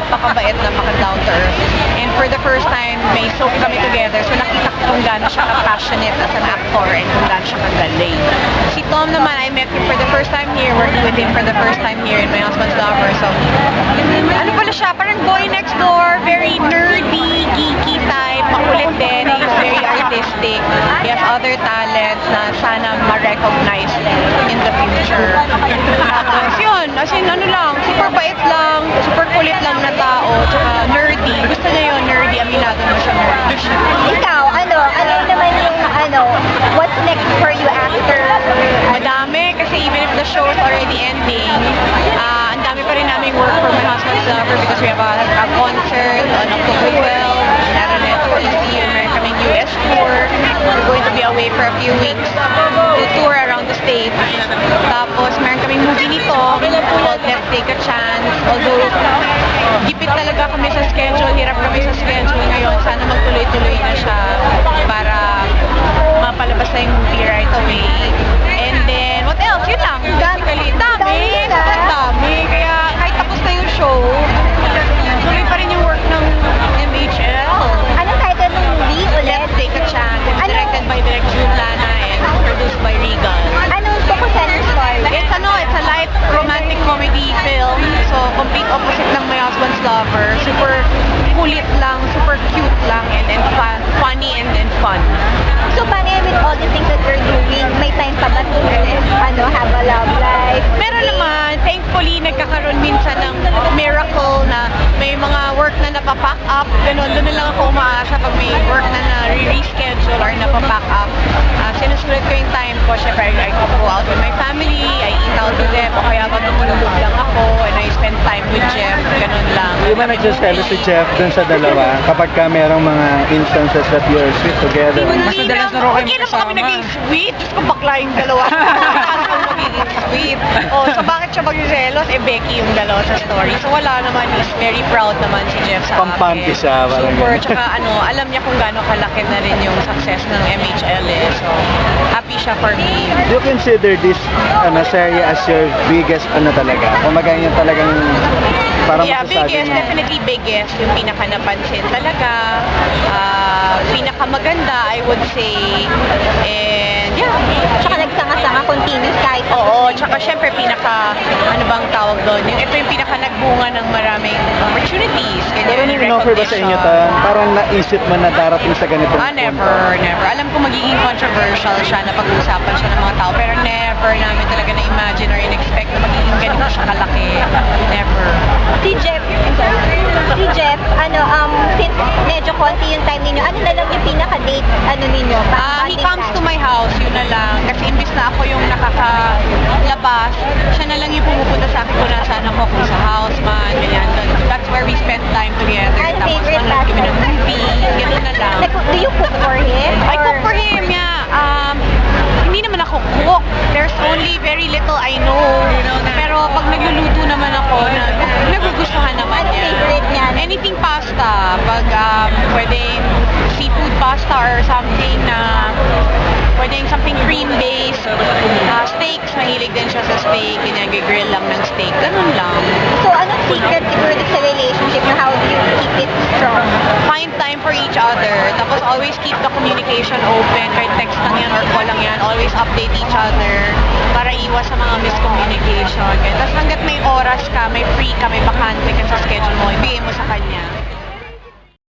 napakabait, napaka-down to earth. And for the first time, may soap kami together. So nakita ko kung gaano siya ka-passionate as an actor and kung gaano siya kagaling. Si Tom naman, I met him for the first time here, working with him for the first time here in My Husband's Lover. So, ano pala siya, parang boy next door, very nerdy, geeky type, makulit din, he's very artistic. He has other talents na sana ma-recognize in the future. Tapos yun, as in ano lang, super bait lang, super kulit lang na tao, tsaka nerdy. Gusto niya yun, nerdy, aminado mo siya nerdy. Ikaw, ano naman yung, what's next for you after? Madami, kasi even if the show is already ending, ang dami pa rin namin work for My Husband's Lover because we have a concert on October 12 in Aranet, TC, and meron kaming US tour. We're going to be away for a few weeks to tour around the States. Tapos meron kaming movie nito called Let's Take a Chance. Although, gipit talaga kami sa schedule, hirap kami sa schedule ngayon. Sana magtuloy-tuloy na siya para mapalabas na yung movie right away. And then, what else? Yun lang. Basically, dami. Kaya kahit tapos na yung show, tuloy pa rin yung work ng MHL. Anong title ng movie ulit? Let's Take a Chance. It's directed by Direk June Lana and produced by Regal. Anong tukusan ng story? It's a light romantic comedy film. So, complete opposite ng My Husband's Lover. Super kulit lang, super cute lang, and funny and fun. So, paano with all the things that you're doing, may time pa ba to have a love life? Meron naman, thankfully, nagkakaroon minsan ng miracle na may mga work na napapack up. Ganun, doon na lang ako umaasa pag may work na na-reschedule or napapack up. Sinusulit ko yung time ko. Siyempre, I go out with my family, I eat out with them, o kaya pag natulog lang ako and I spend time with Jeff, ganun lang. Di ba nagsaselos si Jeff dun sa dalawa kapag ka merong mga instances that you're sweet together? Mas madalas na rin kayo magkasama. Kami naging sweet. Diyos ko, bakla yung dalawa. Ako magiging sweet. Oh, so bakit siya magsiselos? Becky yung dalawa sa story. So wala naman. He's very proud naman si Jeff sa akin. Pampante siya. Super. Tsaka alam niya kung gaano kalaki na rin yung success ng MHL eh. So, happy siya for me. Do you consider this serye as your biggest talaga? Kumaga yung talagang parang Yeah, masasabi biggest. mo? Definitely biggest. Yung pinaka napansin talaga. Pinaka maganda, I would say. And yeah. Tsaka nagsanga-sanga continuous kahit Oo, tsaka syempre ano bang tawag doon? Ito yung pinaka nagbunga ng maraming opportunities. Pero nung in-offer ba sa inyo parang naisip mo na darating sa ganitong Never. Alam ko magiging controversial siya na pag-uusapan siya ng mga tao, pero never namin talaga na-imagine or in-expect na magiging ganito siya kalaki. Never. Si Jeff, since medyo konti yung time ninyo, ano na lang yung pinaka-date, ninyo? He comes to my house, yun na lang. Kasi imbis na ako yung nakakalabas, siya na lang yung pumupunta sa akin kung nasaan ako, kung sa house man, ganyan. That's where we spend time together. Ano Tapos favorite manood kami ng movie, gano'n na lang. Do you cook for him? I cook for him, yeah. Hindi naman ako cook. There's only very little I know. Pero pag nagluluto naman ako, nagugustuhan naman Ano niya. favorite niya? Anything pasta. Pag pwedeng seafood pasta or something na pwedeng something cream-based. Steaks, mahilig din siya sa steak. Grill lang ng steak. Ganun lang. So, anong secret siguro sa relationship na how do you keep it strong? Find time for each other. Tapos always keep the communication open. Kahit text lang yan or call lang yan. Always update each other para iwas sa mga miscommunication. Tapos hanggat may oras ka, may free ka, may bakante ka sa schedule mo, ibigay mo sa kanya.